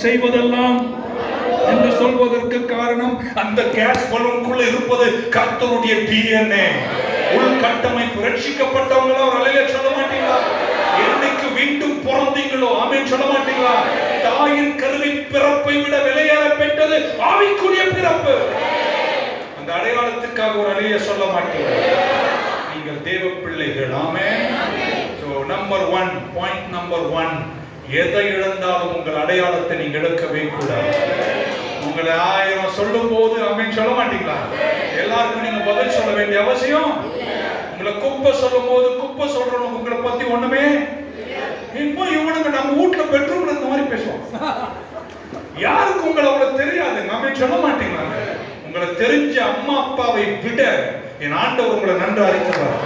செய்வதெல்லாம் என்று சொல்வதற்கு காரணம், அந்த கேஸ் பலூனுக்குள்ள இருப்பது கர்த்தருடைய டிஎன்ஏ, உள்கட்டமைப்பு. ரட்சிக்கப்பட்டவங்களோ அல்லேலூயா சொல்ல மாட்டீங்களா? என்னைக்கு மீண்டும் பிறந்தீங்களோ ஆமென் சொல்ல மாட்டீங்களா? தாயின் கருவின் பிறப்பை விட விலையேற பெற்றது ஆவிக்குரிய பிறப்பு. அந்த அடையாளத்துக்காக ஒரு அல்லேலூயா சொல்ல மாட்டீங்களா? நீங்கள் தேவ பிள்ளைகள். ஆமென். சோ நம்பர் 1, பாயிண்ட் நம்பர் 1, எதை இழந்தாலும் உங்கள் அடையாளத்தை நீங்க இழக்கவே கூடாது. உங்களை 1000 சொல்லும் போது ஆமென் சொல்ல மாட்டீங்களா? எல்லாருக்கும் நீங்க பதில் சொல்ல வேண்டிய அவசியம். உங்களை குப்பை சொல்லும் போது குப்பை சொல்றவங்க உங்களை பத்தி ஒண்ணுமே இப்போ இவனுங்க நம்ம வீட்டுல பெட்ரூம்ல இந்த மாதிரி பேசுவோம். யாருக்கு உங்களை அவ்வளவு தெரியாது ஆமென் சொல்ல மாட்டீங்களா? உங்களை தெரிஞ்ச அம்மா அப்பாவை விட என் ஆண்டவர் உங்களை நன்கு அறிந்தவர்.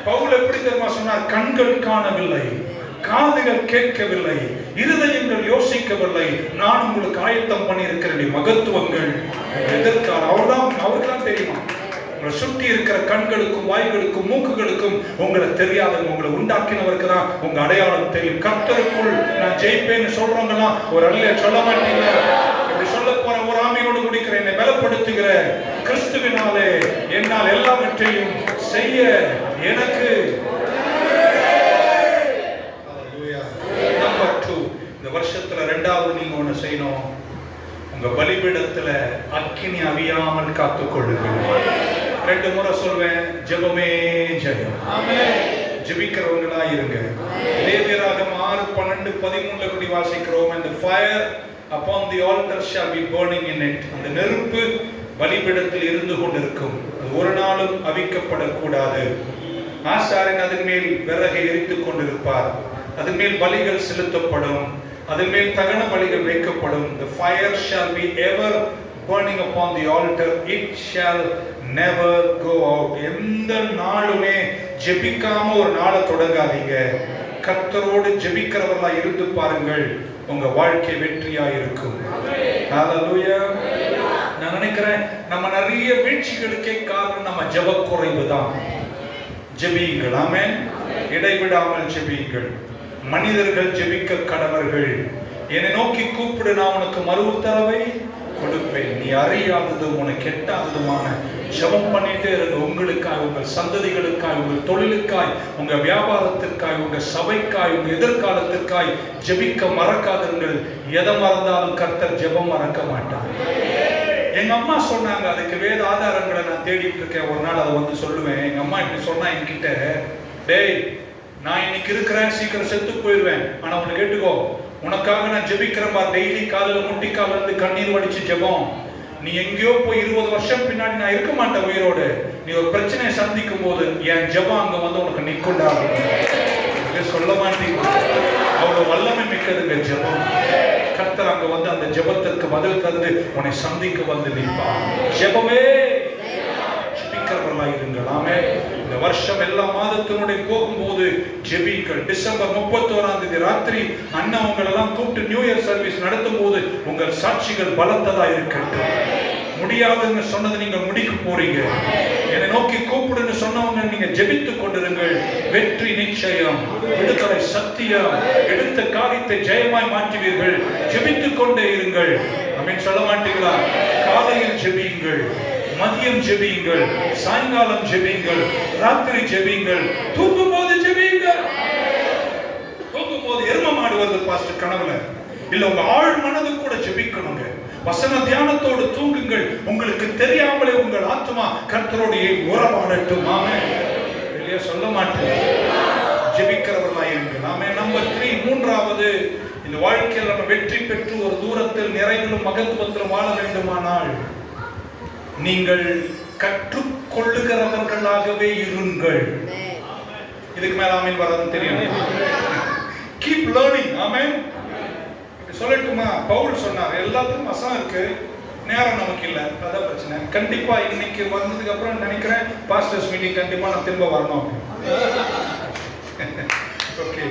பவுல் எப்படி தெரியுமா சொன்னார்? கண்கள் காணவில்லை, காதுகள் கேட்கவில்லை, இருதயங்கள் யோசிக்கவில்லை, நான் உங்களுக்கு ஆயத்தம் பண்ணி இருக்கிறேன் மகத்துவங்கள் எதற்கான. அவர்தான் தெரியுமா? உங்களை சுற்றி இருக்கிற கண்களுக்கும் வாய்களுக்கும் மூக்குகளுக்கும் உங்களை தெரியாத உங்களை உண்டாக்கினவருக்கு தான் உங்க அடையாளம் தெரியும். கர்த்தருக்குள் நான் ஜெயிப்பேன்னு சொல்றவங்கலாம் ஒரு அல்லேலூயா சொல்ல மாட்டீங்க. இப்படி சொல்ல போற ஒரு ஆமையோடு முடிக்கிறேன். என்னை பலப்படுத்துகிற கிறிஸ்துவினாலே என்னால் எல்லாவற்றையும் செய்ய எனக்கு. நம்பர் 2, இந்த வருஷத்துல 2வது நீங்க ஒண்ணு செய்யணும். உங்க பலிபீடத்துல அக்கினி அவியாமல் காத்துக்கொள்ளுங்கள். 2 முறை சொல்வேன், ஜெபமே ஜெயம். ஜெபிக்கிறவங்களா இருங்க. லேவியராகமம் 6, 12, 13 கூடி வாசிக்கிறோம். And the fire upon the altar shall be burning in it. அந்த நெருப்பு பலிபீடத்தில் இருந்து கொண்டிருக்கும். அது ஒரு நாளும் அவிக்கப்படக்கூடாது. ஆசாரியன் அதன் மேல் விறகை எரித்துக் கொண்டிருப்பார். அதன் மேல் பலிகள் செலுத்தப்படும். அதன் மேல் தகன பலிகள் வைக்கப்படும். The fire shall be ever burning upon the altar. It shall never go out. எந்த நாளுமே ஜெபிக்காம ஒரு நாளை தொடங்காதீங்க. கர்த்தரோடு ஜெபிக்கிறவர்களா இருந்து பாருங்கள். உங்க வாழ்க்கை வெற்றியா இருக்கும். ஹalleluya. நான் நினைக்கிறேன் நம்ம நிறைய வீழ்ச்சிகளுக்கே காரணம் நம்ம ஜெப குறைவு தான். ஜெபியுங்கள். ஆமென். இடைவிடாமல் ஜெபியுங்கள். மனிதர்கள் ஜெபிக்க கடவர்கள். என்னை நோக்கி கூப்பிடு, நான் உனக்கு மறு உத்தரவை கொடுப்பேன். நீ அறியாதது உனக்கு எட்டாததுமான ஜெபம் பண்ணிட்டே இருங்க. உங்களுக்காய், உங்கள் சந்ததிகளுக்காய், உங்கள் தொழிலுக்காய், உங்க வியாபாரத்திற்காய், உங்க சபைக்காய், உங்க எதிர்காலத்திற்காய் ஜெபிக்க மறக்காதீர்கள். எதை மறந்தாலும் கர்த்தர் ஜெபம் மறக்க மாட்டார். எங்க அம்மா சொன்னாங்க, அதுக்கு வேத ஆதாரங்களை நான் தேடிட்டு இருக்கேன். ஒரு நாள் அதை வந்து சொல்லுவேன். எங்க அம்மா இப்படி சொன்னா என்கிட்ட, டேய் நான் இன்னைக்கு இருக்கிறேன், சீக்கிரம் செத்து போயிடுவேன், ஆனா உன்னை கேட்டுக்கோ, உனக்காக நான் ஜெபிக்கிறேன் பார். டெய்லி காலையில முட்டிக்கால இருந்து கண்ணீர் வடிச்சு ஜெபம். நீ எங்கேயோ போய் 20 வருஷம் பின்னாடி நான் இருக்க மாட்டேன் உயிரோடு. நீ ஒரு பிரச்சனையை சந்திக்கும் போது என் ஜெபம் அங்க வந்து உனக்கு நிற்கொண்டா சொல்ல மாட்டீங்க. அவ்வளவு வல்லமை மிக்கதுங்க ஜெபம். கர்த்தர் அங்க வந்து அந்த ஜெபத்திற்கு பதில் தந்து உன்னை சந்திக்க வந்து நிற்பார். ஜெபமே ஜெபிக்கிறவர்களா இருங்கள். ஆமென். இந்த வருஷம் எல்லா மாதத்தினுடைய போகும்போது ஜெபிங்கள். டிசம்பர் 31ஆம் தேதி ராத்திரி அண்ணன் உங்களை எல்லாம் கூப்பிட்டு நியூ இயர் சர்வீஸ் நடத்தும் போது உங்கள் சாட்சிகள் பலத்ததா இருக்கட்டும். முடியாதுன்னு சொன்னது நீங்க முடிக்க போறீங்க. என்னை நோக்கி கூப்பிடுன்னு சொன்னவங்க நீங்க ஜெபித்துக் கொண்டிருங்கள். வெற்றி நிச்சயம், விடுதலை சத்தியம். எடுத்த காரியத்தை ஜெயமாய் மாற்றுவீர்கள். ஜெபித்துக் கொண்டே இருங்கள். ஆமென் சொல்ல மாட்டீங்களா? காலையில் ஜெபியுங்கள், மதியம் ஜெபியுங்கள், சாயங்காலம் ஜெபியுங்கள், ராத்திரி ஜெபியுங்கள், தூங்கும் போது ஜெபியுங்கள். தூங்கும் போது எரும மாடு வருது பாஸ்டர் கனவுல, இல்ல உங்க ஆழ் மனது கூட ஜெபிக்கணுங்க. வசன தியானத்தோடு தூங்குங்கள். உங்களுக்கு தெரியாமலே உங்கள் ஆத்மா கர்த்தரோடு உறவாடட்டும். ஆமென். இல்லையா சொல்ல மாட்டேன். ஜெபிக்கிறவர்களா இருங்கள். ஆமென். நம்பர் 3, மூன்றாவது, இந்த வாழ்க்கையில் நம்ம வெற்றி பெற்று ஒரு தூரத்தில் நிறைவிலும் மகத்துவத்திலும் வாழ வேண்டுமானால் நீங்கள் கற்றுக்கொள்ளுகிறவர்களாகவே இருங்கள். இதுக்கு மேல ஆமென் வராதுன்னு தெரியும். Keep learning. ஆமென். சொல்லட்டுமா? பவுல் சொன்னார், எல்லாத்துக்கும் வசனம் இருக்கு, நேரம் நமக்கு இல்லை, அதான் பிரச்சனை. கண்டிப்பா இன்னைக்கு வந்ததுக்கு அப்புறம் நினைக்கிறேன் பாஸ்டர்ஸ் மீட்டிங் கண்டிப்பா நான் திரும்ப வரணும். ஓகே,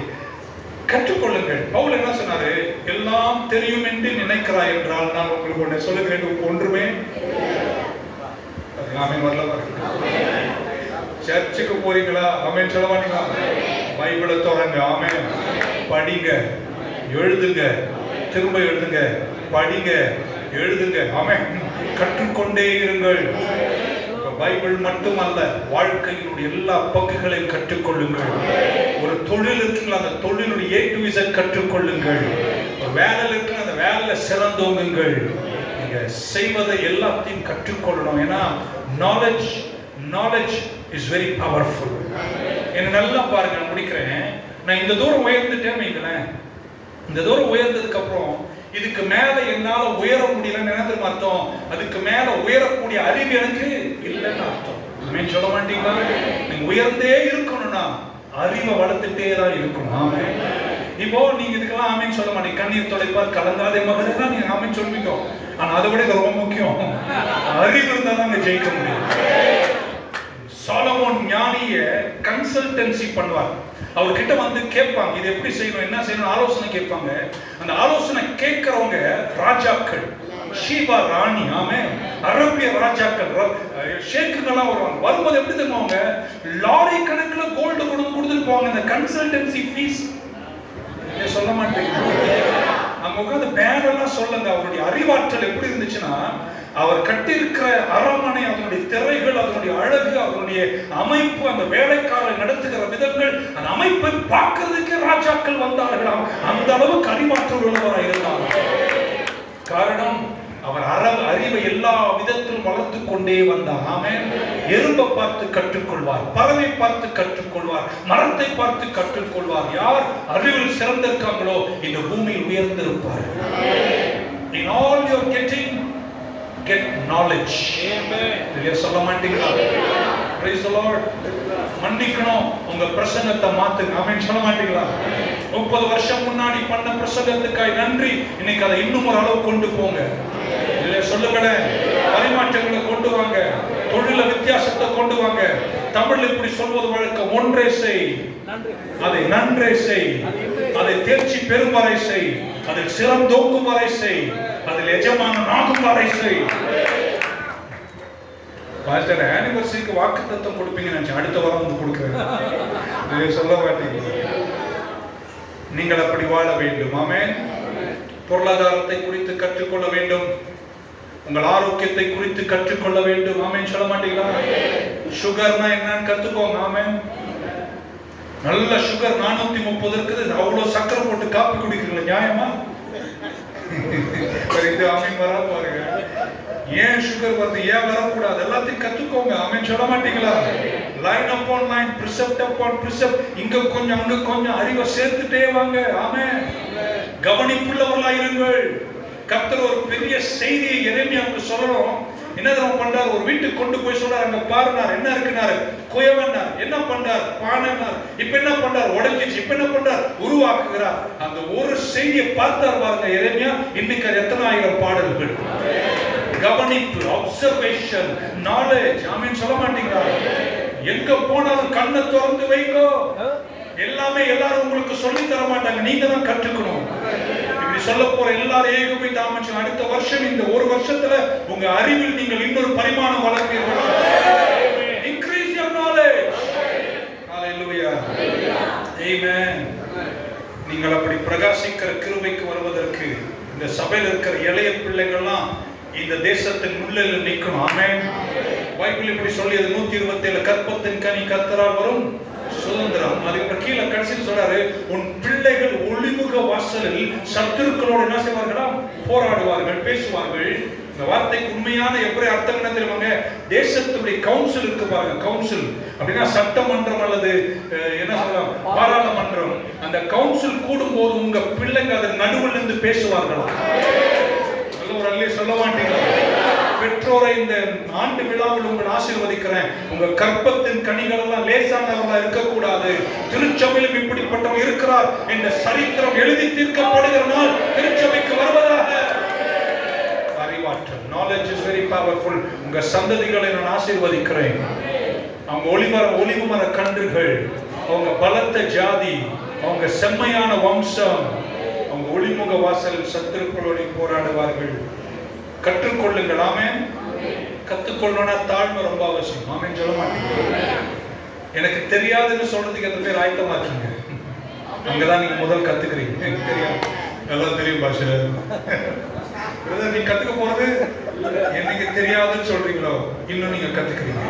கற்றுக்கொள்ளுங்கள். பவுல் என்ன சொன்னாரு? எல்லாம் தெரியும் என்று நினைக்கிறாய் என்றால் நான் உங்களுக்கு ஒன்று சொல்லுகிறேன், ஒன்றுமே ஆமென் வரல. சர்ச்சுக்கு போறீங்களா? ஆமென் சொல்ல மாட்டீங்களா? பைபிளை தொடங்க. ஆமென். படிங்க, எழுதுங்க, திரும்ப எழுதுங்க, படிங்க, எழுதுங்க. ஆமென். கற்றுக்கொண்டே இருங்கள். பைபிள் மட்டுமல்ல, வாழ்க்கையினுடைய எல்லா பங்குகளையும் கற்றுக்கொள்ளுங்கள். ஒரு தொழில் இருக்குங்களா, அந்த தொழிலுடைய A to Z கற்றுக்கொள்ளுங்கள். ஒரு வேலை இருக்கு, அந்த வேலையில சிறந்தோங்குங்கள். நீங்க செய்வதை எல்லாத்தையும் கற்றுக்கொள்ளணும். ஏன்னா knowledge is very powerful. என்ன நல்லா பாருங்க, நான் முடிக்கிறேன். நான் இந்த தூரம் உயர்ந்துட்டேன்னு வைங்களேன், இந்த தூரம் உயர்ந்ததுக்கு அப்புறம் இதுக்கு மேல என்னால உயர முடியலன்னு என்ன அர்த்தம்? அதுக்கு மேல உயரக்கூடிய அறிவு எனக்கு இல்லைன்னு அர்த்தம். ஆமென் சொல்ல மாட்டீங்களா? நீங்க உயர்ந்தே இருக்கணும்னா அறிவை வளர்த்துட்டே தான் இருக்கணும். ஆமென். இப்போ நீங்க இதுக்கெல்லாம் ஆமென் சொல்ல மாட்டீங்க. கண்ணீர் துடைப்பார் கலங்காதே மகனே தான் நீங்க ஆமென் சொல்வீங்க. ஆனா அதை விட இது ரொம்ப முக்கியம், அறிவு இருந்தா தான் ஜெயிக்க முடியும். சாலமோன் ஞானிய கன்சல்டன்சி பண்ணுவார். அவர்கிட்ட வந்து கேட்பாங்க, இது எப்படி செய்யணும், என்ன செய்யணும், ஆலோசனை கேட்பாங்க. அந்த ஆலோசனை கேட்கிறவங்க ராஜாக்கள், ஷீபா ராணி, ஆமென், அரபிய ராஜாக்கள், ஷேக்குகள்லாம் வருவாங்க. வரும்போது எப்படி தெரியுமாங்க, லாரி கணக்கில் கோல்டு கொடுத்துட்டு போவாங்க. அந்த கன்சல்டன்சி ஃபீஸ் சொல்ல மாட்டேங்க. அங்க உட்காந்து பேரெல்லாம் சொல்லுங்க. அவருடைய அறிவாற்றல் எப்படி இருந்துச்சுன்னா, அவர் கட்டியிருக்கிற அரண்மனை, அதனுடைய திரைகள், அதனுடைய அழகு, அதனுடைய அமைப்பு, அந்த வேலைக்காரரை நடத்துகிற விதங்கள், அந்த அமைப்பை பார்க்கறதுக்கே ராஜாக்கள் வந்தார்களாம். அந்த அளவுக்கு அறிவாற்றல் உள்ளவராக இருந்தார். காரணம், அவர் அறிவை எல்லா விதத்திலும் வளர்த்து கொண்டே வந்தார். ஆமென். எறும்பை பார்த்து கற்றுக்கொள்வார், பறவை பார்த்து கற்றுக்கொள்வார், மரத்தை பார்த்து கற்றுக்கொள்வார். யார் அறிவில் சிறந்திருக்காங்களோ இந்த பூமியில் உயர்ந்திருப்பார். In all your getting, get knowledge. Amen. சொல்ல மாட்டீங்களா? Praise the Lord. மன்னிக்கணும், உங்க பிரசங்கத்தை மாத்துங்க. ஆமென் சொல்ல மாட்டீங்களா? 30 வருஷம் முன்னாடி பண்ண பிரசங்கத்துக்காய் நன்றி. இன்னைக்கு அதை இன்னும் ஒரு அளவு கொண்டு போங்க. சொல்லுங்க, பரிமாற்றங்களை கொண்டு வாங்க, தொழில வித்தியாசத்தை கொண்டு வாங்க. தமிழ் இப்படி சொல்வது வழக்கம், ஒன்றே செய், அதை நன்றே செய், அதை தேர்ச்சி பெறும் வரை செய், அதில் சிறந்தோக்கும் வரை செய், அதில் எஜமான நாகும் வரை செய். பாஸ்டர் ஆனிவர்சரிக்கு வாக்குத்தத்தம் கொடுப்பீங்கன்னு நினைச்சேன், அடுத்த வாரம் வந்து கொடுக்கிறேன். சொல்ல மாட்டீங்க. நீங்கள் அப்படி வாழ வேண்டும். ஆமென். பொருளாதாரத்தை குறித்து கற்றுக்கொள்ள வேண்டும், உங்கள் ஆரோக்கியத்தை குறித்து கற்றுக்கொள்ள வேண்டும். ஆமென் சொல்ல மாட்டீங்களா? சுகர்னா என்னன்னு கத்துக்கோங்க. ஆமென். நல்ல சுகர் 430 இருக்குது, அவ்வளவு சக்கரை போட்டு காப்பி குடிக்கிறீங்களா? நியாயமா? இது ஆமென் வரா பாருங்க. ஏன் சுகர் வருது, ஏன் வரக்கூடாது, எல்லாத்தையும் கத்துக்கோங்க. ஆமென் சொல்ல மாட்டீங்களா? Line upon line, precept upon precept, இங்க கொஞ்சம் அங்க கொஞ்சம் அறிவை சேர்த்துட்டே வாங்க. ஆமென். கவனிப்புள்ளவர்களாக இருங்கள். கர்த்தர் ஒரு பெரிய செய்தியை எரேமியாவுக்கு சொல்லணும். என்ன பண்றாரு, ஒரு வீட்டுக்கு கொண்டு போய் சொல்றாரு, அங்க பாருனார், என்ன இருக்குனாரு, குயவனார், என்ன பண்றார், பானைனார், இப்ப என்ன பண்றார், உடைஞ்சிச்சு, இப்ப என்ன பண்றார், உருவாக்குகிறார். அந்த ஒரு செய்தியை பார்த்தார் பாருங்க எரேமியா. இன்னைக்கு அது எத்தனை ஆயிரம் பாடல்கள். கவனிப்பு, அப்சர்வேஷன், நாலேஜ். ஆமென் சொல்ல மாட்டீங்களா? எங்க போனாலும் கண்ணை திறந்து வைங்கோ. எல்லாமே எல்லாரும் உங்களுக்கு சொல்லி தர மாட்டாங்க, நீங்க தான் கற்றுக்கணும். இப்படி சொல்ல போற எல்லாரும் ஏகோபித்து ஆமென். அடுத்த வருஷம், இந்த ஒரு வருஷத்துல உங்க அறிவில் நீங்கள் இன்னொரு பரிமாணம் வளர்ப்பீர்கள். Increase your knowledge. Hallelujah. Amen. நீங்கள் அப்படி பிரகாசிக்கிற கிருபைக்கு வருவதற்கு இந்த சபையில் இருக்கிற இளைய பிள்ளைகள்லாம் இந்த தேசத்தின் முள்ளில் நிற்கணும். ஆமென். பைபிள் இப்படி சொல்லியது 127, கற்பத்தின் கனி கர்த்தரால் வரும் சுதந்திரம். அதுக்கு கீழே கடைசியில் சொல்றாரு, உன் பிள்ளைகள் ஒளிமுக வாசலில் சத்துருக்களோடு என்ன செய்வார்களா, போராடுவார்கள், பேசுவார்கள். இந்த வார்த்தைக்கு உண்மையான எப்படி அர்த்தம் என்ன தெரியுமாங்க? தேசத்துடைய கவுன்சில் இருக்கு பாருங்க. கவுன்சில் அப்படின்னா சட்டமன்றம் அல்லது என்ன சொல்லலாம், பாராளுமன்றம். அந்த கவுன்சில் கூடும் போது உங்க பிள்ளைங்க அதன் நடுவில் இருந்து பேசுவார்களா? ஒரு அல்லே சொல்ல மாட்டீங்களா? பெற்றோரை இந்த ஆண்டு விழாவில் உங்களை ஆசீர்வதிக்கிறேன். உங்க கற்பத்தின் கனிகள் எல்லாம் லேசானவர்களா இருக்கக்கூடாது. திருச்சபையிலும் இப்படிப்பட்டவங்க இருக்கிறார் என்ற சரித்திரம் எழுதி தீர்க்கப்படுகிற நாள் திருச்சபைக்கு வருவதாக. அறிவாற்றல், knowledge is very powerful. உங்க சந்ததிகளை நான் ஆசீர்வதிக்கிறேன். அவங்க ஒளிவு மர கன்றுகள், அவங்க பலத்த ஜாதி, அவங்க செம்மையான வம்சம், அவங்க ஒளிமுக வாசலில் சத்துருக்களோடு போராடுவார்கள். கற்றுக்கொள்ளுங்கள். ஆமென். கத்துக்கொள்ளணும்னா தாழ்மை ரொம்ப அவசியம். ஆமென் சொல்ல மாட்டீங்க? எனக்கு தெரியாதுன்னு சொல்றதுக்கு எத்தனை பேர் ஆயத்தமா இருக்கீங்க? அங்கதான் நீங்க முதல் கத்துக்கிறீங்க. எனக்கு தெரியாது, எல்லாம் தெரியும் பாஷ. நீ கத்துக்க போறது எனக்கு தெரியாதுன்னு சொல்றீங்களோ, இன்னும் நீங்க கத்துக்கிறீங்க.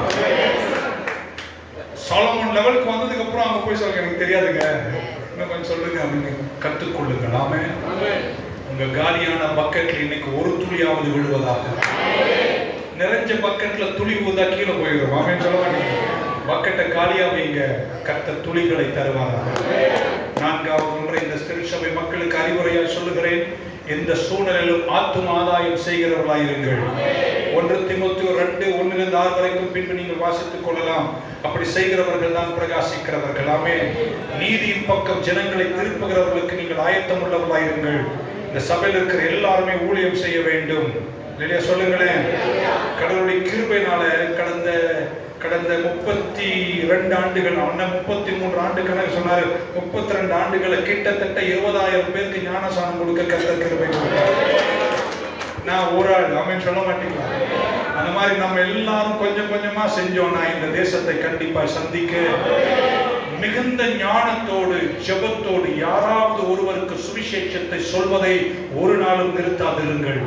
சாலமோன் லெவலுக்கு வந்ததுக்கு அப்புறம் அங்க போய் சொல்லுங்க எனக்கு தெரியாதுங்க, இன்னும் கொஞ்சம் சொல்லுங்க அப்படின்னு கத்துக்கொள்ளுங்க. ஆமென். உங்க காலியான பக்கெட்ல இன்னைக்கு ஒரு துளியாவது விழுவதாக. நிறைஞ்ச பக்கெட்ல துளி ஊதா கீழே போயிடும். ஆமென் சொல்ல மாட்டீங்க. பக்கெட்டை காலியா வைங்க, கர்த்தர் துளிகளை தருவாராக. நான்காவது ஒன்றை இந்த திருச்சபை மக்களுக்கு அறிவுரையா சொல்லுகிறேன். எந்த சூழ்நிலையிலும் ஆத்தும ஆதாயம் செய்கிறவர்களாயிருங்கள். 1 தீமோத்தேயு 2:1-6 வரைக்கும் பின்பு நீங்கள் வாசித்துக் கொள்ளலாம். அப்படி செய்கிறவர்கள் தான் பிரகாசிக்கிறவர்கள். ஆமென். நீதியின் பக்கம் ஜனங்களை திருப்புகிறவர்களுக்கு நீங்கள் ஆயத்தம் உள்ளவர்களாயிருங்கள். இந்த சபையில் இருக்கிற எல்லாருமே ஊழியம் செய்ய வேண்டும். இல்லையா? சொல்லுங்களேன். கடவுளுடைய கிருபையினால கடந்த 32 ஆண்டுகள், 33 ஆண்டு கணக்கு சொன்னாரு, 32 ஆண்டுகளை கிட்டத்தட்ட 20,000 பேருக்கு ஞானசானம் கொடுக்க கர்த்தர் கிருபை கொடுத்தார். நான் ஒரு ஆள். ஆமென் சொல்ல மாட்டீங்களா? அந்த மாதிரி நம்ம எல்லாரும் கொஞ்சம் கொஞ்சமா செஞ்சோம்னா இந்த தேசத்தை கண்டிப்பா சந்திக்க மிகுந்த ஞானத்தோடு ஜெபத்தோடு யாராவது ஒருவருக்கு சுவிசேஷத்தை சொல்வதை ஒரு நாளும் நிறுத்தாதிருங்கள்.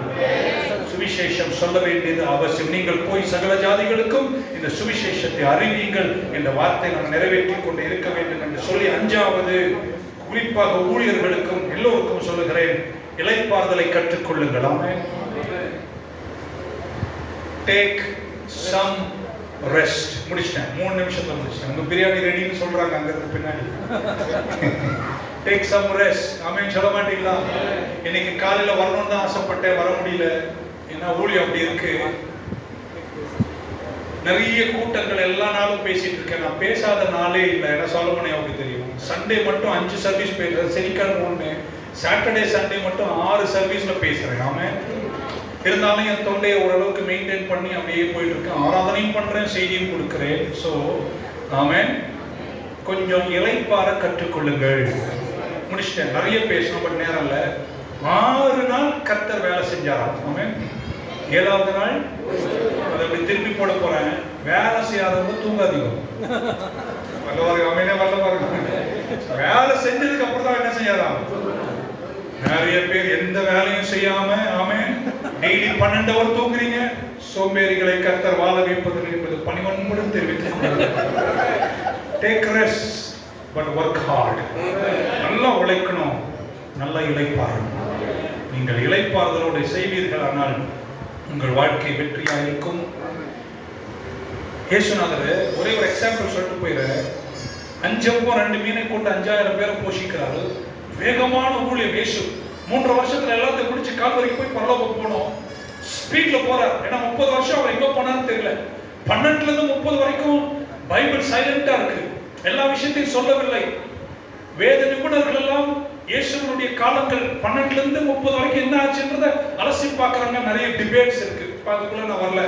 சுவிசேஷம் சொல்ல வேண்டியது அவசியம். நீங்கள் போய் சகல ஜாதிகளுக்கும் இந்த சுவிசேஷத்தை அறிவியுங்கள் என்ற வார்த்தை நாம் நிறைவேற்றிக் கொண்டு இருக்க வேண்டும் என்று சொல்லி, 5வது குறிப்பாக ஊழியர்களுக்கும் எல்லோருக்கும் சொல்லுகிறேன், இளைப்பாறுதலை கற்றுக்கொள்ளுங்கள். ஆமென். Take some rest. முடிச்சிட்டேன், 3 நிமிஷத்துல முடிச்சிட்டேன். உங்க பிரியாணி ரெடின்னு சொல்றாங்க அங்க இருந்து பின்னாடி. Take some rest. ஆமென் சொல்ல மாட்டீங்களா? இன்னைக்கு காலையில வரணும்னு தான் ஆசைப்பட்டேன், வர முடியல. ஏன்னா ஊழியம் அப்படி இருக்கு. நிறைய கூட்டங்கள் எல்லா நாளும் பேசிட்டு இருக்கேன். நான் பேசாத நாளே இல்லை. ஏன்னா சாலமோனே அப்படி தெரியும். சண்டே மட்டும் 5 சர்வீஸ் பேசுறேன். சனிக்கிழமை 1, சாட்டர்டே சண்டே மட்டும் 6 சர்வீஸ்ல பேசுறேன். ஆமென். இருந்தாலும் என் தொண்டையை ஓரளவுக்கு மெயின்டைன் பண்ணி அப்படியே போயிட்டு இருக்கேன். ஆராதனையும் பண்றேன், செய்தியும் கொடுக்கிறேன். ஸோ ஆமென். கொஞ்சம் இளைப்பாற கற்றுக்கொள்ளுங்கள். முடிச்சிட்டேன். நிறைய பேசணும், பட் நேரம் இல்லை. 6 நாள் கர்த்தர் வேலை செஞ்சாராம். ஆமென். 7வது நாள் அதை அப்படி திருப்பி போட போறேன். வேலை செய்யாதவங்க தூங்காதீங்க. வேலை செஞ்சதுக்கு அப்புறம் தான் என்ன செய்யலாம். நிறைய பேர் எந்த வேலையும் செய்யாம ஆமென் டெய்லி 12 ஹவர் தூங்குறீங்க. சோம்பேறிகளை கர்த்தர் வாழ வைப்பதில்லை என்பது பணிவன்புடன் தெரிவித்துக் take rest but work hard. நல்லா உழைக்கணும், நல்ல இளைப்பாறணும். நீங்கள் இளைப்பாறுதலோடு செய்வீர்கள், ஆனால் உங்கள் வாழ்க்கை வெற்றியாக இருக்கும். இயேசுநாதர் ஒரே ஒரு எக்ஸாம்பிள் சொல்லிட்டு போயிடுற. 5 அப்பம் 2 மீனை கொண்டு 5000 பேரை போஷிக்கிறாரு. வேகமான ஊழியம். இயேசு 3 வருஷத்துல எல்லாத்தையும் முடிச்சு கால்வரைக்கு போய் பரலோகம் போனோம். ஸ்பீட்ல போறார். ஏன்னா 30 வருஷம் அவர் எங்க போனான்னு தெரியல. 12ல இருந்து 30 வரைக்கும் பைபிள் சைலண்டா இருக்கு. எல்லா விஷயத்தையும் சொல்லவில்லை. வேத நிபுணர்கள் எல்லாம் இயேசுவினுடைய காலங்கள் 12ல இருந்து 30 வரைக்கும் என்ன ஆச்சுன்றத அலசி பார்க்கறாங்க. நிறைய டிபேட்ஸ் இருக்கு. அதுக்குள்ள நான் வரல.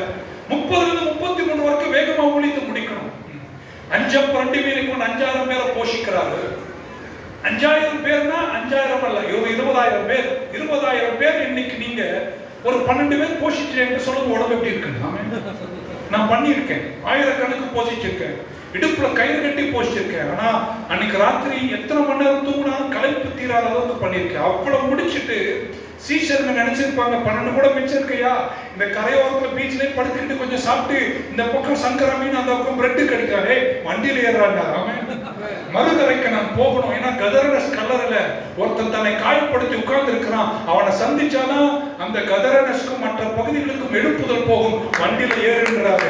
30ல இருந்து 33 வரைக்கும் வேகமா ஊழித்து முடிக்கணும். 5 அப்பம் 2 மீனை கொண்டு 5000 பேரை போஷிக்கிறாரு. 5000 பேர்னா 5000 அல்ல, 20,000 பேர். 20,000 பேர் இன்னைக்கு நீங்க ஒரு 12 பேர் போஷிச்சிருக்கேன் சொல்லுங்க, உடம்பு எப்படி இருக்கு? நான் பண்ணியிருக்கேன், ஆயிரக்கணக்கு போஷிச்சிருக்கேன், இடுப்புல கயிறு கட்டி போஷிச்சிருக்கேன். ஆனா அன்னைக்கு ராத்திரி எத்தனை மணி நேரம் தூங்கினாலும் களைப்பு தீராத அளவுக்கு பண்ணியிருக்கேன். அவ்வளவு முடிச்சுட்டு சீஷருங்க நினைச்சிருப்பாங்க 12 கூட மிச்சம் இருக்கையா, இந்த கரையோரத்துல பீச்லயே படுத்துக்கிட்டு கொஞ்சம் சாப்பிட்டு இந்த பக்கம் சங்கரா மீன் அந்த பக்கம் பிரெட்டு கிடைக்காது, வண்டியில ஏறாங்க. மறுகரைக்கு நான் போகணும். ஏன்னா கதரனஸ் கல்லறையில ஒருத்தன் தன்னை காயப்படுத்தி உட்கார்ந்து இருக்கிறான். அவனை சந்திச்சாதான் அந்த கதரனஸ்க்கும் மற்ற பகுதிகளுக்கும் எழுப்புதல் போகும். வண்டியில ஏறுன்றாரு.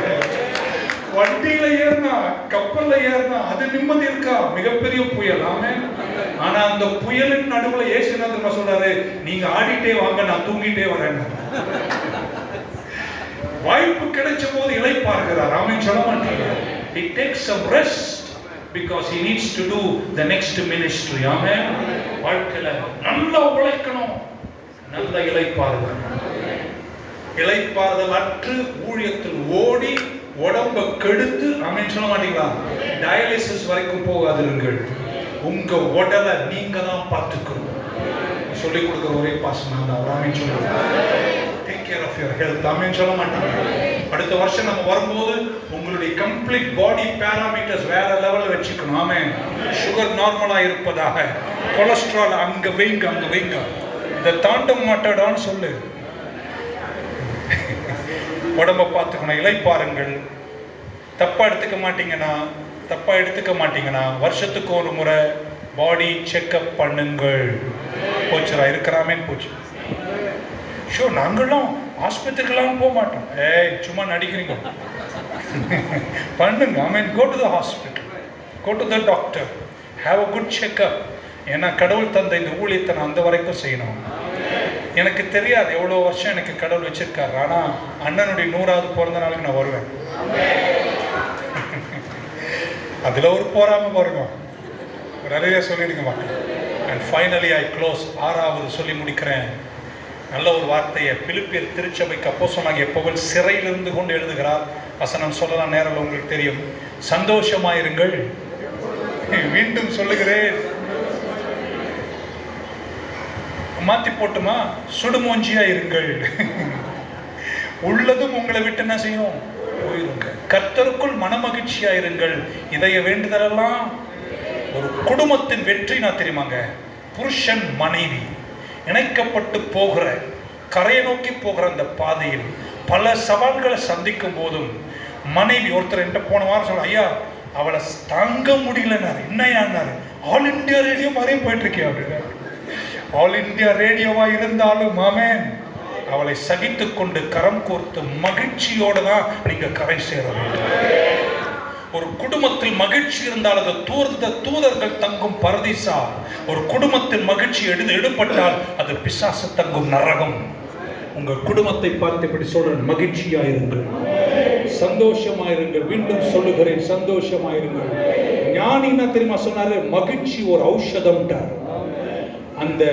வண்டியில ஏறினா கப்பல்ல ஏறினா அது நிம்மதி இருக்கா? மிகப்பெரிய புயல். ஆமென். ஆனா அந்த புயலின் நடுவுல இயேசுநாதர் சொல்றாரு, நீங்க ஆடிட்டே வாங்க, நான் தூங்கிட்டே வரேன். வாய்ப்பு கிடைச்ச போது இளைப்பாறுகிறார். ஆமென் சொல்ல மாட்டீங்க. He takes some rest because he needs to do the next ministry. ஆமென். வாழ்க்கையில நல்லா உழைக்கணும், நல்ல இளைப்பாறுதல். இளைப்பாறுதல் அற்று ஊழியத்தில் ஓடி உடம்ப கெடுத்து, ஆமென் சொல்ல மாட்டீங்களா, டயாலிசிஸ் வரைக்கும் போகாதிருங்கள். உங்க உடலை நீங்க தான் பார்த்துக்கணும். சொல்லிக் கொடுக்கிற ஒரே பாசம் தான். ஆமென் சொல்லுங்க. Take care of your health. Amen சொல்ல மாட்டீங்க. அடுத்த வருஷம் நம்ம வரும்போது உங்களுடைய கம்ப்ளீட் பாடி பாராமீட்டர்ஸ் வேற லெவல்ல வச்சுக்கணும். ஆமென். சுகர் நார்மலா இருப்பதாக, கொலஸ்ட்ரால் அங்க வைங்க, இதை தாண்ட மாட்டாடான்னு சொல்லு. உடம்ப பார்த்துக்கணும், இளைப்பாருங்கள். தப்பா எடுத்துக்க மாட்டீங்கன்னா வருஷத்துக்கு ஒரு முறை பாடி செக்அப் பண்ணுங்கள். போச்சுரா, இருக்கிறாமேன்னு போச்சு. ஷோ, நாங்களும் ஆஸ்பத்திரிக்கெல்லாம் போக மாட்டோம். சும்மா நடிக்கிறீங்க. பண்ணுங்க. I mean, go to the hospital, go to the doctor, have a good checkup. ஏன்னா கடவுள் தந்த இந்த ஊழியத்தை நான் அந்த வரைக்கும் செய்யணும். எனக்கு தெரியாது எவ்வளோ வருஷம் எனக்கு கடவுள் வச்சிருக்காரு. ஆனால் அண்ணனுடைய 100வது பிறந்த நாளுக்கு நான் வருவேன். அதில் ஒரு போராம பாருங்க. நிறைய சொல்லிடுங்க மக்கள். And finally I close. 6வது சொல்லி முடிக்கிறேன். நல்ல ஒரு வார்த்தையை பிலிப்பியர் திருச்சபைக்கு அப்போஸ்தலனாகிய பவுல் சிறையிலிருந்து கொண்டு எழுதுகிறார். வசனம் சொல்லலாம், நேரம் உங்களுக்கு தெரியும். சந்தோஷமாயிருங்கள். மீண்டும் சொல்லுகிறேன், மாத்தி போட்டுமா, சுடுமூஞ்சியா இருங்கள். உள்ளதும் உங்களை விட்டு என்ன செய்யும், போயிருங்க. கர்த்தருக்குள் மனமகிழ்ச்சியா இருங்கள். இதய வேண்டுதலெல்லாம். ஒரு குடும்பத்தின் வெற்றி நான் தெரியுமாங்க, புருஷன் மனைவி இணைக்கப்பட்டு போகிற, கரையை நோக்கி போகிற அந்த பாதையில் பல சவால்களை சந்திக்கும் போதும் மனைவி ஒருத்தர் என்கிட்ட போன வாரம் சொல்ல, ஐயா அவளை தாங்க முடியலன்னாரு. என்னையான்னாரு, ஆல் இந்தியா ரேடியோ மாதிரியும் போயிட்டு இருக்கேன் அப்படின்னா. ஆல் இந்தியா ரேடியோவா இருந்தாலும் ஆமென், அவளை சகித்து கொண்டு கரம் கோர்த்து மகிழ்ச்சியோடு தான் நீங்க கரை சேர வேண்டும். ஒரு குடும்பத்தில் மகிழ்ச்சி இருந்தால் அது தூதர்கள் தங்கும் பரதீசா. ஒரு குடும்பத்தில் மகிழ்ச்சி எடுப்பட்டால் அது பிசாசு தங்கும் நரகம். உங்க குடும்பத்தை பார்த்து இப்படி சொல்றேன், மகிழ்ச்சியாயிருங்கள், சந்தோஷமாயிருங்கள். மீண்டும் சொல்லுகிறேன், சந்தோஷமாயிருங்கள். ஞானி என்ன தெரியுமா சொன்னாரு, மகிழ்ச்சி ஒரு ஔஷதம். அந்த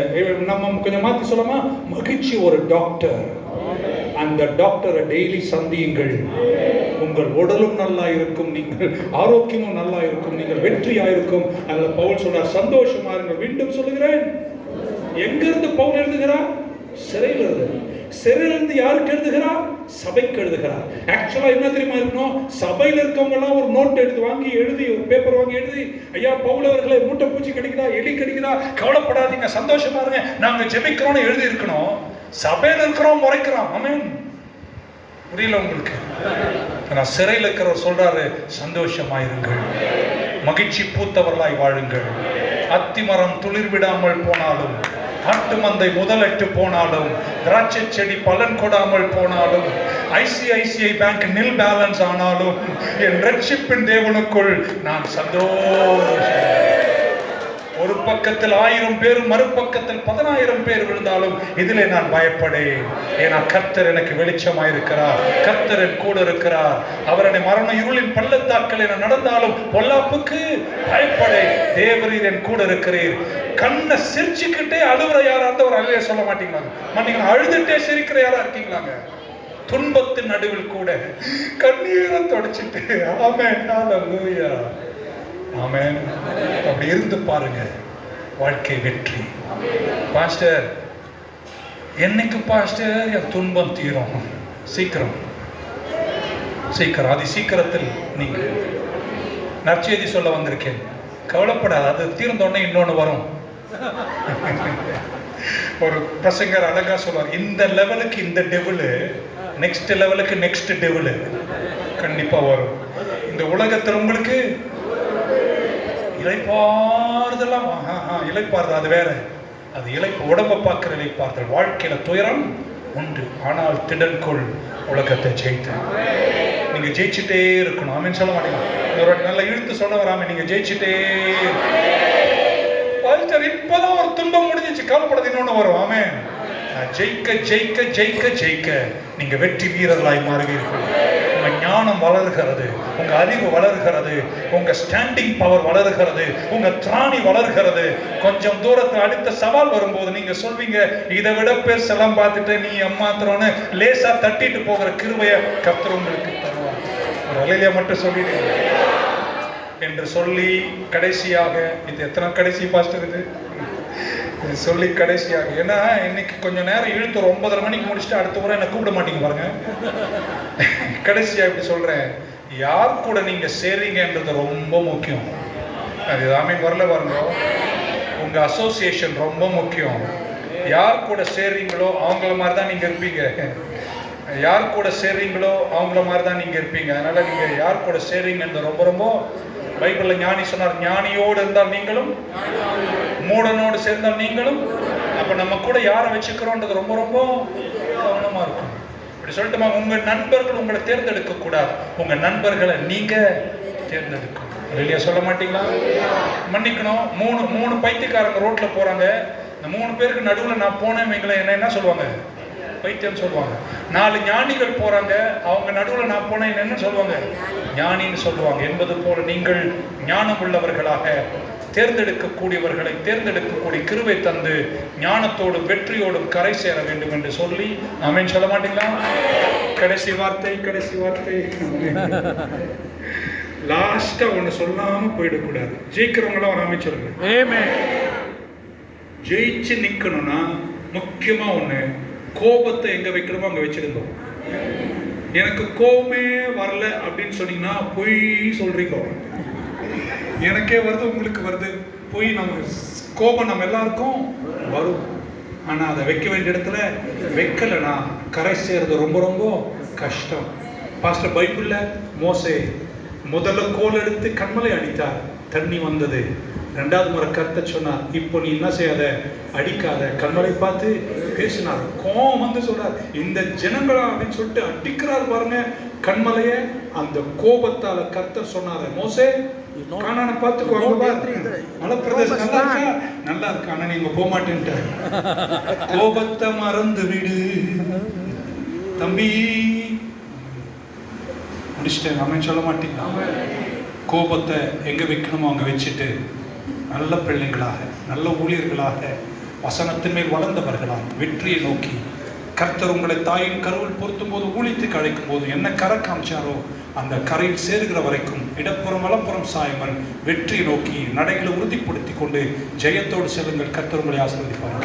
நம்ம கொஞ்சம் மாற்றி சொல்லமா, மகிழ்ச்சி ஒரு டாக்டர். அந்த டாக்டரை டெய்லி சந்தியுங்கள். உங்கள் உடலும் நல்லா இருக்கும், நீங்கள் ஆரோக்கியமும் நல்லா இருக்கும், நீங்கள் வெற்றியா இருக்கும். அந்த பவுல் சொன்னார், சந்தோஷமா இருங்கள். மீண்டும் சொல்லுகிறேன். எங்கிருந்து பவுல் எழுதுகிறார்? சிறையிலிருந்து. சிறையிலிருந்து யாருக்கு எழுதுகிறார்? சபைக்கு எழுதுகிறார். ஆக்சுவலா என்ன தெரியுமா இருக்கணும், சபையில் இருக்கவங்க எல்லாம் ஒரு நோட் எழுதி ஒரு பேப்பர் வாங்கி எழுதி, ஐயா பவுல் அவர்களே, மூட்டை பூச்சி கிடைக்குதா, எலி கிடைக்குதா, கவலைப்படாதீங்க, சந்தோஷமா இருங்க, நாங்க ஜெபிக்கிறோம்னு எழுதி இருக்கணும். சபையில் இருக்கிறோம் முறைக்கிறோம். ஆமென். புரியல உங்களுக்கு? நான் சிறையில் இருக்கிறவர் சொல்றாரு, சந்தோஷமாயிருங்கள், மகிழ்ச்சி பூத்தவர்களாய் வாழுங்கள். அத்திமரம் துளிர் விடாமல் போனாலும், ஆட்டு மந்தை முதலட்டு போனாலும், திராட்சை செடி பலன் கொடாமல் போனாலும், ஐசிஐசிஐ பேங்க் நில் பேலன்ஸ் ஆனாலும், என் ரட்சிப்பின் தேவனுக்குள் நான் சந்தோஷம். ஒரு பக்கத்தில் 1000 பேர், மறுபக்கத்தில் 10000 பேர் விழுந்தாலும் இதிலே நான் பயப்படேன். ஏன்னா கர்த்தர் எனக்கு வெளிச்சமாயிருக்கிறார், கர்த்தர் என் கூட இருக்கிறார். அவர் என்னை மரண இருளின் பள்ளத்தாக்கள் என நடந்தாலும் பொல்லாப்புக்கு பயப்படேன். தேவரீர் என் கூட இருக்கிறீர். கண்ணை சிரிச்சுக்கிட்டே அழுகிற யாரா இருந்தா ஒரு அழுகைய சொல்ல மாட்டீங்களா? அழுதுட்டே சிரிக்கிற யாரா இருக்கீங்களாங்க? துன்பத்தின் நடுவில் கூட கண்ணீரை தொடச்சிட்டு ஆமென், ஹல்லேலூயா, ஆமென், அப்படி இருந்து பாருங்க, வாழ்க்கை வெற்றி. பாஸ்டர், என்னைக்கு பாஸ்டர் என் துன்பம் தீரும்? சீக்கிரம், அதி சீக்கிரத்தில். நீங்க நற்செய்தி சொல்ல வந்திருக்கேன், கவலைப்படாது, அது தீர்ந்தோடனே இன்னொன்று வரும். ஒரு பிரசங்கர் அழகா சொல்வார், இந்த லெவலுக்கு இந்த டெவிலு, நெக்ஸ்ட் லெவலுக்கு நெக்ஸ்ட் டெவிலு கண்டிப்பா வரும். இந்த உலகத்தில் உங்களுக்கு இளைப்பாறுதெல்லாம், இளைப்பாறுதல் அது வேற, அது உடம்பை பார்க்கிற இளைப்பாறுதல். வாழ்க்கையில துயரம் உண்டு, ஆனால் திடன்கொள், உலகத்தை ஜெயித்த. நீங்க ஜெயிச்சுட்டே இருக்கணும். ஆமென் சொல்ல மாட்டீங்க? நல்லா இழுத்து சொல்ல வராம நீங்க ஜெயிச்சுட்டே. இப்பதான் ஒரு துன்பம் முடிஞ்சிச்சு, கவலைப்படாது, இன்னொன்னு வரும். ஆமென். ஜெயிக்க ஜெயிக்க ஜெயிக்க ஜெயிக்க நீங்க வெற்றி வீரர்களாய் மாறுவீர்கள். உங்க ஞானம் வளர்கிறது, உங்க அறிவு வளர்கிறது, உங்க ஸ்டாண்டிங் பவர் வளர்கிறது, உங்க திராணி வளர்கிறது. கொஞ்சம் தூரத்தில் அடுத்த சவால் வரும்போது நீங்க சொல்வீங்க, இதை விட பெருசெல்லாம் பார்த்துட்டு நீ அம்மாத்திரம்னு லேசா தட்டிட்டு போகிற கிருபைய கர்த்தர் உங்களுக்கு தருவார். ஒரு அலையில மட்டும் சொல்லிடுங்க என்று சொல்லி கடைசியாக, இது எத்தனை கடைசி பாஸ்டர் இது சொல்லி கடைசியாக, ஏன்னா இன்னைக்கு கொஞ்சம் நேரம் இழுத்து ஒரு 9:30 மணிக்கு முடிச்சுட்டு அடுத்த முறை என்ன கூப்பிட மாட்டீங்க பாருங்க. கடைசியா இப்படி சொல்றேன், யார் கூட நீங்க சேரீங்கன்றது ரொம்ப முக்கியம். அது ஆமென் வரல பாருங்க. உங்க அசோசியேஷன் ரொம்ப முக்கியம். யார் கூட சேர்றீங்களோ அவங்கள மாதிரி தான் நீங்க இருப்பீங்க. யார் கூட சேர்றீங்களோ அவங்கள மாதிரி தான் நீங்க இருப்பீங்க. அதனால நீங்க யார் கூட சேர்றீங்கன்னு ரொம்ப ரொம்ப பைபிள்ல ஞானி சொன்னார், ஞானியோடு இருந்தால் நீங்களும் மூடனோடு சேர்ந்தால் நீங்களும். அப்ப நம்ம கூட யாரை வச்சுக்கிறோன்றது ரொம்ப ரொம்ப கவனமா இருக்கும். இப்படி சொல்லிட்டுமா, உங்க நண்பர்கள் உங்களை தேர்ந்தெடுக்க கூடாது, உங்க நண்பர்களை நீங்க தேர்ந்தெடுக்கணும். இல்லையா? சொல்ல மாட்டீங்களா? மன்னிக்கணும். மூணு பைத்தியக்காரங்க ரோட்ல போறாங்க. இந்த 3 பேருக்கு நடுவில் நான் போனேன் வைங்களேன், என்ன சொல்லுவாங்க? பைத்தியம் சொல்லுவாங்க. 4 ஞானிகள் போறாங்க, அவங்க நடுவில் நான் போனேன் என்ன சொல்லுவாங்க? ஞானின்னு சொல்லுவாங்க. என்பது போல நீங்கள் ஞானம் உள்ளவர்களாக தேர்ந்தெடுக்கக்கூடியவர்களை தேர்ந்தெடுக்கக்கூடிய கிருபை தந்து ஞானத்தோடும் வெற்றியோடும் கரை சேர வேண்டும் என்று சொல்லி ஆமென் சொல்ல மாட்டீங்களா? கடைசி வார்த்தை லாஸ்டா ஒண்ணு சொல்லாம போயிடக்கூடாது. ஜெயிக்கிறவங்கள ஒரு ஆமென் சொல்லுங்க. ஆமென். ஜெயிச்சு நிக்கணும்னா முக்கியமா ஒண்ணு, கோபத்தை எங்க வைக்கணுமோ அங்க வச்சிருந்தோம். எனக்கு கோபமே வரல அப்படின்னு சொன்னீங்கன்னா பொய் சொல்றீங்க. எனக்கே வருது, உங்களுக்கு வருது. பொய் நம்ம கோபம் நம்ம எல்லாருக்கும் வரும். ஆனா அதை வைக்க வேண்டிய இடத்துல வைக்கலனா கரை சேர்றது ரொம்ப ரொம்ப கஷ்டம். பாஸ்டர் பைபிள்ல மோசே முதல்ல கோல் எடுத்து கண்மலை அடித்தார், தண்ணி வந்தது. 2வது முறை கர்த்தர் சொன்னார், இப்போ நீ என்ன செய்யாத, அடிக்காத. கண்மலை பார்த்து பேசினார். கோபம் வந்து சொல்றார், இந்த ஜனங்களா அப்படின்னு சொல்லிட்டு அடிக்கிறார் பாருங்க கண்மலைய. அந்த கோபத்தால கர்த்தர் சொன்னாரு, மோசே கானானை பார்த்துக்கோங்க, மலை பிரதேசம் நல்லா இருக்கா? நல்லா இருக்கு, ஆனா நீங்க போக மாட்டேன்ட்ட. கோபத்தை மறந்து விடு தம்பி. முடிச்சிட்டேன். ஆமென் சொல்ல மாட்டீங்களா? கோபத்தை எங்க வைக்கணுமோ அங்க வச்சுட்டு நல்ல பிள்ளைங்களாக, நல்ல ஊழியர்களாக, வசனத்தின் மேல் வளர்ந்தவர்களாக வெற்றியை நோக்கி, கர்த்தர் உங்களை தாயின் கருவில் பொருத்தும் போது ஊழியத்துக்கு அழைக்கும் போது என்ன கரை காமிச்சாரோ அந்த கரையில் சேருகிற வரைக்கும் இடப்புறம் வலப்புறம் சாயமல் வெற்றியை நோக்கி நடைகளை உறுதிப்படுத்தி கொண்டு ஜெயத்தோடு செல்லுங்கள். கர்த்தர் உங்களை ஆசீர்வதிப்பார்.